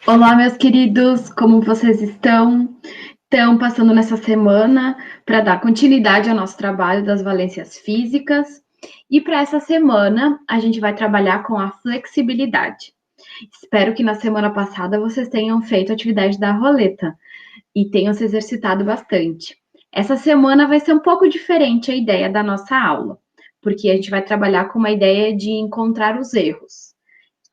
Olá, meus queridos, como vocês estão? Estão passando nessa semana para dar continuidade ao nosso trabalho das valências físicas. E para essa semana, a gente vai trabalhar com a flexibilidade. Espero que na semana passada vocês tenham feito a atividade da roleta e tenham se exercitado bastante. Essa semana vai ser um pouco diferente a ideia da nossa aula, porque a gente vai trabalhar com uma ideia de encontrar os erros.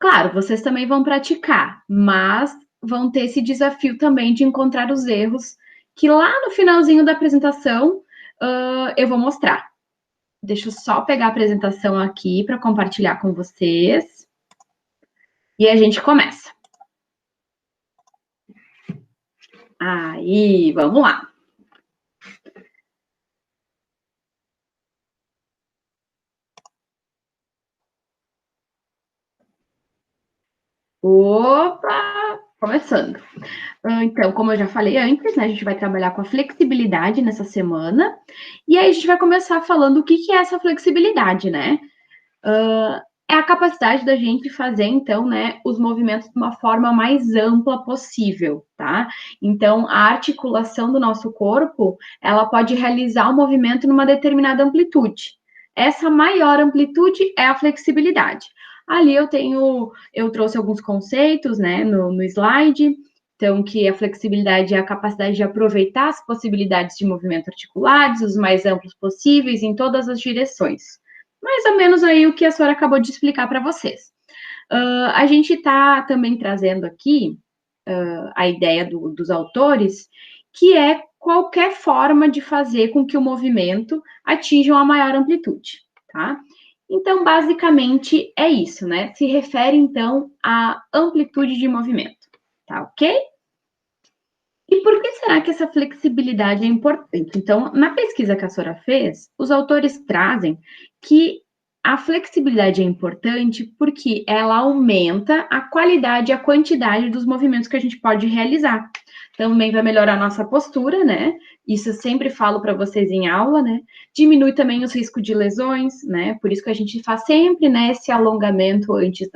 Claro, vocês também vão praticar, mas vão ter esse desafio também de encontrar os erros, que lá no finalzinho da apresentação eu vou mostrar. Deixa eu só pegar a apresentação aqui para compartilhar com vocês. E a gente começa. Aí, vamos lá. Opa! Começando. Então, como eu já falei antes, né, a gente vai trabalhar com a flexibilidade nessa semana. E aí a gente vai começar falando o que é essa flexibilidade, né? É a capacidade da gente fazer, então, né, os movimentos de uma forma mais ampla possível, tá? Então, a articulação do nosso corpo, ela pode realizar o movimento numa determinada amplitude. Essa maior amplitude é a flexibilidade. Ali eu trouxe alguns conceitos, né, no slide. Então, que a flexibilidade é a capacidade de aproveitar as possibilidades de movimento articulados, os mais amplos possíveis, em todas as direções. Mais ou menos aí o que a senhora acabou de explicar para vocês. A gente está também trazendo aqui a ideia dos autores, que é qualquer forma de fazer com que o movimento atinja uma maior amplitude, tá? Então, basicamente, é isso, né? Se refere, então, à amplitude de movimento, tá ok? E por que será que essa flexibilidade é importante? Então, na pesquisa que a Sora fez, os autores trazem que a flexibilidade é importante porque ela aumenta a qualidade e a quantidade dos movimentos que a gente pode realizar. Também vai melhorar a nossa postura, né? Isso eu sempre falo para vocês em aula, né? Diminui também os riscos de lesões, né? Por isso que a gente faz sempre, né, esse alongamento antes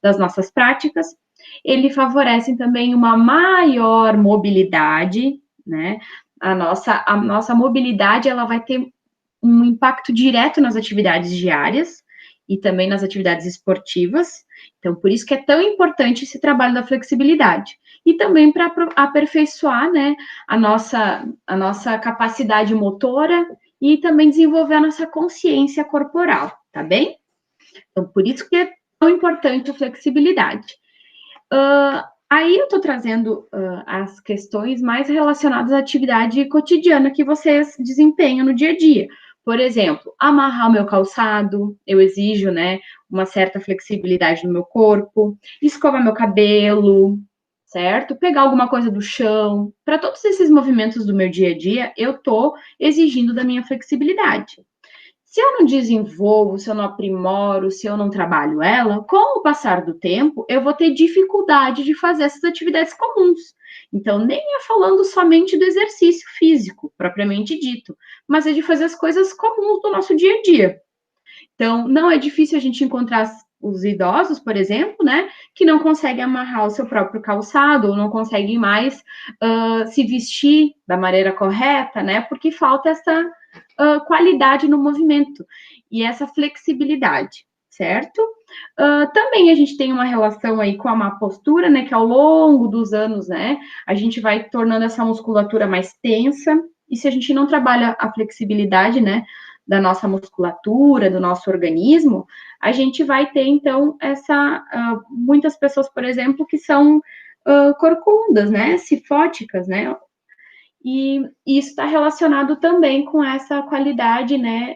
das nossas práticas. Ele favorece também uma maior mobilidade, né? A nossa mobilidade, ela vai ter um impacto direto nas atividades diárias e também nas atividades esportivas. Então, por isso que é tão importante esse trabalho da flexibilidade. E também para aperfeiçoar, né, a nossa capacidade motora e também desenvolver a nossa consciência corporal, tá bem? Então, por isso que é tão importante a flexibilidade. Aí eu estou trazendo as questões mais relacionadas à atividade cotidiana que vocês desempenham no dia a dia. Por exemplo, amarrar o meu calçado, eu exijo, né, uma certa flexibilidade no meu corpo, escovar meu cabelo, certo? Pegar alguma coisa do chão. Para todos esses movimentos do meu dia a dia, eu estou exigindo da minha flexibilidade. Se eu não desenvolvo, se eu não aprimoro, se eu não trabalho ela, com o passar do tempo, eu vou ter dificuldade de fazer essas atividades comuns. Então, nem é falando somente do exercício físico, propriamente dito, mas é de fazer as coisas comuns do nosso dia a dia. Então, não é difícil a gente encontrar os idosos, por exemplo, né, que não conseguem amarrar o seu próprio calçado, ou não conseguem mais se vestir da maneira correta, né, porque falta essa qualidade no movimento e essa flexibilidade, certo? Também a gente tem uma relação aí com a má postura, né, que ao longo dos anos, né, a gente vai tornando essa musculatura mais tensa, e se a gente não trabalha a flexibilidade, né, da nossa musculatura, do nosso organismo, a gente vai ter, então, muitas pessoas, por exemplo, que são corcundas, né, cifóticas, né, e isso está relacionado também com essa qualidade, né,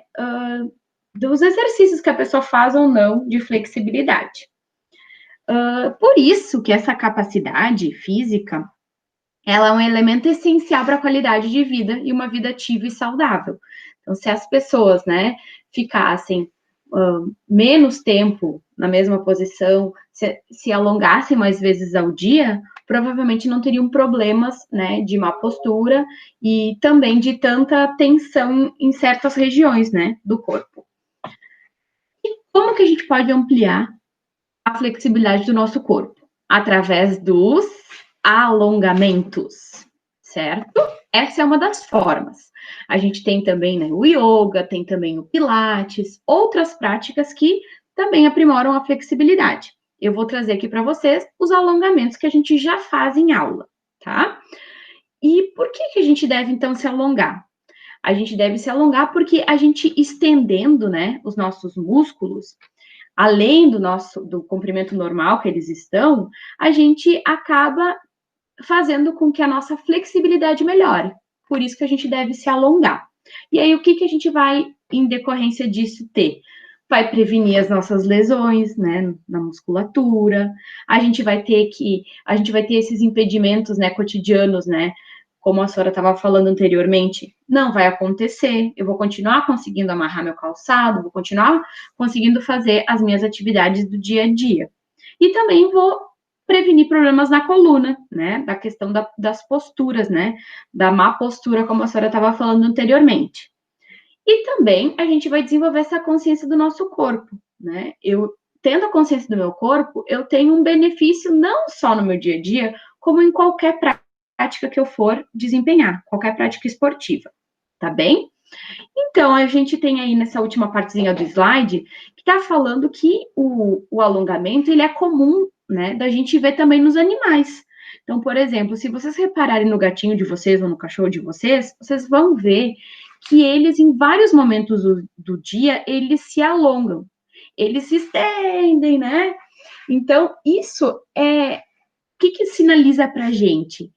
dos exercícios que a pessoa faz ou não de flexibilidade. Por isso que essa capacidade física, ela é um elemento essencial para a qualidade de vida e uma vida ativa e saudável. Então, se as pessoas, né, ficassem menos tempo na mesma posição, se alongassem mais vezes ao dia, provavelmente não teriam problemas, né, de má postura e também de tanta tensão em certas regiões, né, do corpo. E como que a gente pode ampliar a flexibilidade do nosso corpo? Através dos alongamentos, certo? Essa é uma das formas. A gente tem também, né, o yoga, tem também o pilates, outras práticas que também aprimoram a flexibilidade. Eu vou trazer aqui para vocês os alongamentos que a gente já faz em aula, tá? E por que a gente deve, então, se alongar? A gente deve se alongar porque a gente estendendo, né, os nossos músculos, além do comprimento normal que eles estão, a gente acaba fazendo com que a nossa flexibilidade melhore. Por isso que a gente deve se alongar. E aí, o que a gente vai, em decorrência disso, ter? Vai prevenir as nossas lesões, né, na musculatura. A gente vai ter esses impedimentos, né, cotidianos, né, como a senhora estava falando anteriormente, não vai acontecer. Eu vou continuar conseguindo amarrar meu calçado, vou continuar conseguindo fazer as minhas atividades do dia a dia. E também vou prevenir problemas na coluna, né? Da questão das posturas, né? Da má postura, como a senhora estava falando anteriormente. E também a gente vai desenvolver essa consciência do nosso corpo, né? Eu, tendo a consciência do meu corpo, eu tenho um benefício não só no meu dia a dia, como em qualquer prática que eu for desempenhar, qualquer prática esportiva, tá bem? Então, a gente tem aí nessa última partezinha do slide, que está falando que o alongamento, ele é comum, né, da gente ver também nos animais. Então, por exemplo, se vocês repararem no gatinho de vocês ou no cachorro de vocês, vocês vão ver que eles, em vários momentos do dia, eles se alongam, eles se estendem, né? Então, isso é... O que sinaliza pra gente?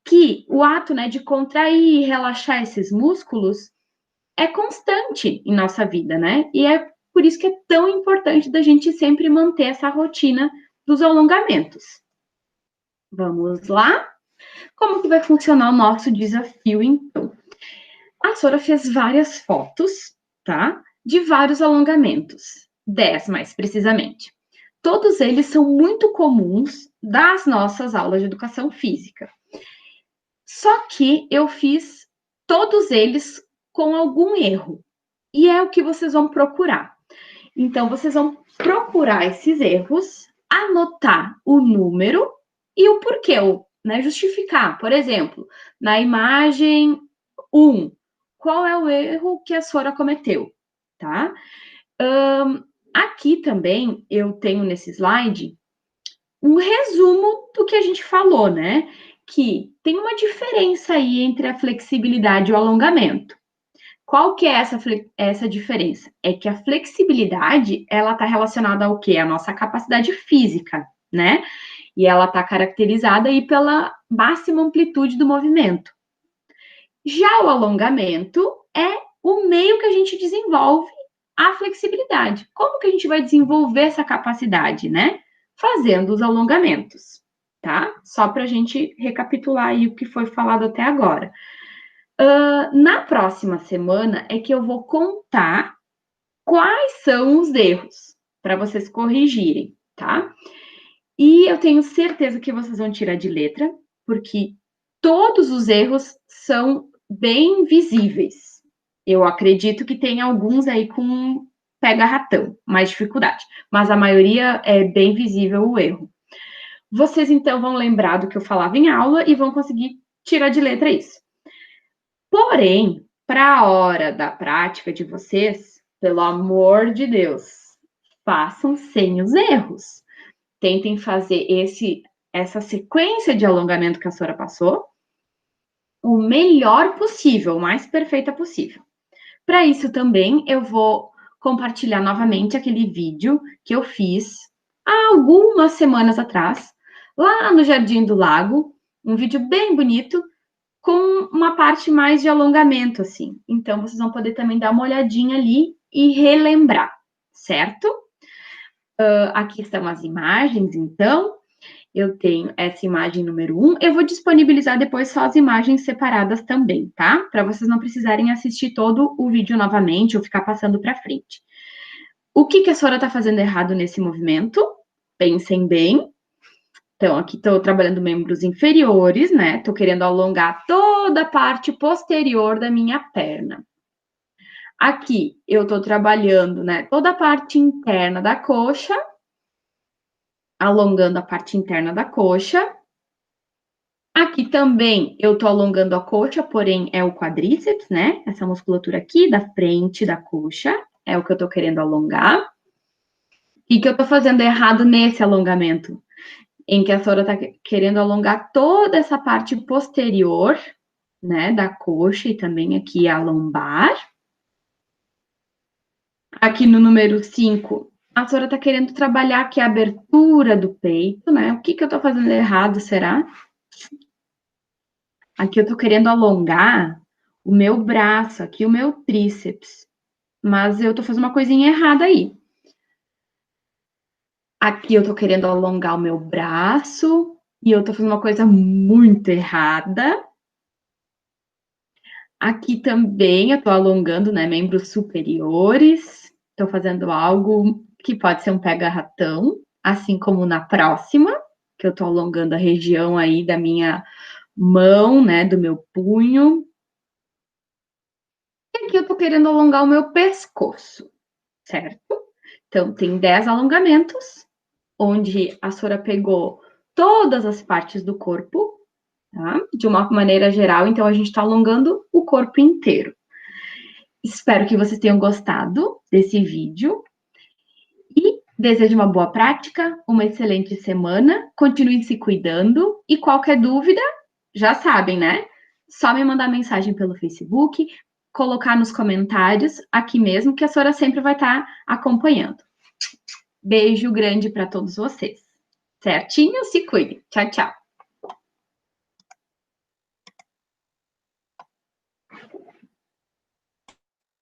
Que o ato, né, de contrair e relaxar esses músculos é constante em nossa vida, né? E é por isso que é tão importante da gente sempre manter essa rotina dos alongamentos. Vamos lá? Como que vai funcionar o nosso desafio, então? A Sora fez várias fotos, tá? De vários alongamentos, 10 mais precisamente. Todos eles são muito comuns das nossas aulas de educação física. Só que eu fiz todos eles com algum erro. E é o que vocês vão procurar. Então, vocês vão procurar esses erros, anotar o número e o porquê, né? Justificar. Por exemplo, na imagem 1, qual é o erro que a Sora cometeu, tá? Aqui também eu tenho nesse slide um resumo do que a gente falou, né? Que tem uma diferença aí entre a flexibilidade e o alongamento. Qual que é essa diferença? É que a flexibilidade, ela está relacionada ao quê? A nossa capacidade física, né? E ela está caracterizada aí pela máxima amplitude do movimento. Já o alongamento é o meio que a gente desenvolve a flexibilidade. Como que a gente vai desenvolver essa capacidade, né? Fazendo os alongamentos, tá? Só para a gente recapitular aí o que foi falado até agora. Na próxima semana é que eu vou contar quais são os erros para vocês corrigirem, tá? E eu tenho certeza que vocês vão tirar de letra, porque todos os erros são bem visíveis. Eu acredito que tem alguns aí com pega-ratão, mais dificuldade, mas a maioria é bem visível o erro. Vocês então vão lembrar do que eu falava em aula e vão conseguir tirar de letra isso. Porém, para a hora da prática de vocês, pelo amor de Deus, façam sem os erros. Tentem fazer essa sequência de alongamento que a senhora passou o melhor possível, o mais perfeita possível. Para isso também eu vou compartilhar novamente aquele vídeo que eu fiz há algumas semanas atrás, lá no Jardim do Lago, um vídeo bem bonito, com uma parte mais de alongamento, assim. Então, vocês vão poder também dar uma olhadinha ali e relembrar, certo? Aqui estão as imagens, então. Eu tenho essa imagem número 1. Eu vou disponibilizar depois só as imagens separadas também, tá? Para vocês não precisarem assistir todo o vídeo novamente ou ficar passando para frente. O que a senhora está fazendo errado nesse movimento? Pensem bem. Então, aqui estou trabalhando membros inferiores, né? Estou querendo alongar toda a parte posterior da minha perna. Aqui, eu estou trabalhando, né? Toda a parte interna da coxa. alongando a parte interna da coxa. Aqui também eu tô alongando a coxa, porém é o quadríceps, né? Essa musculatura aqui da frente da coxa é o que eu tô querendo alongar. E que eu tô fazendo errado nesse alongamento? Em que a Sora tá querendo alongar toda essa parte posterior, né, da coxa e também aqui a lombar. Aqui no número 5, a Sora tá querendo trabalhar aqui a abertura do peito, né? O que eu tô fazendo errado, será? Aqui eu tô querendo alongar o meu braço, aqui o meu tríceps, mas eu tô fazendo uma coisinha errada aí. Aqui eu tô querendo alongar o meu braço e eu tô fazendo uma coisa muito errada. Aqui também eu tô alongando, né, membros superiores. Tô fazendo algo que pode ser um pega-ratão, assim como na próxima, que eu tô alongando a região aí da minha mão, né, do meu punho. E aqui eu tô querendo alongar o meu pescoço, certo? Então, tem 10 alongamentos, onde a Sora pegou todas as partes do corpo, tá? De uma maneira geral, então a gente tá alongando o corpo inteiro. Espero que vocês tenham gostado desse vídeo e desejo uma boa prática, uma excelente semana, continuem se cuidando e qualquer dúvida, já sabem, né? Só me mandar mensagem pelo Facebook, colocar nos comentários aqui mesmo, que a Sora sempre vai estar acompanhando. Beijo grande para todos vocês. Certinho? Se cuidem. Tchau, tchau.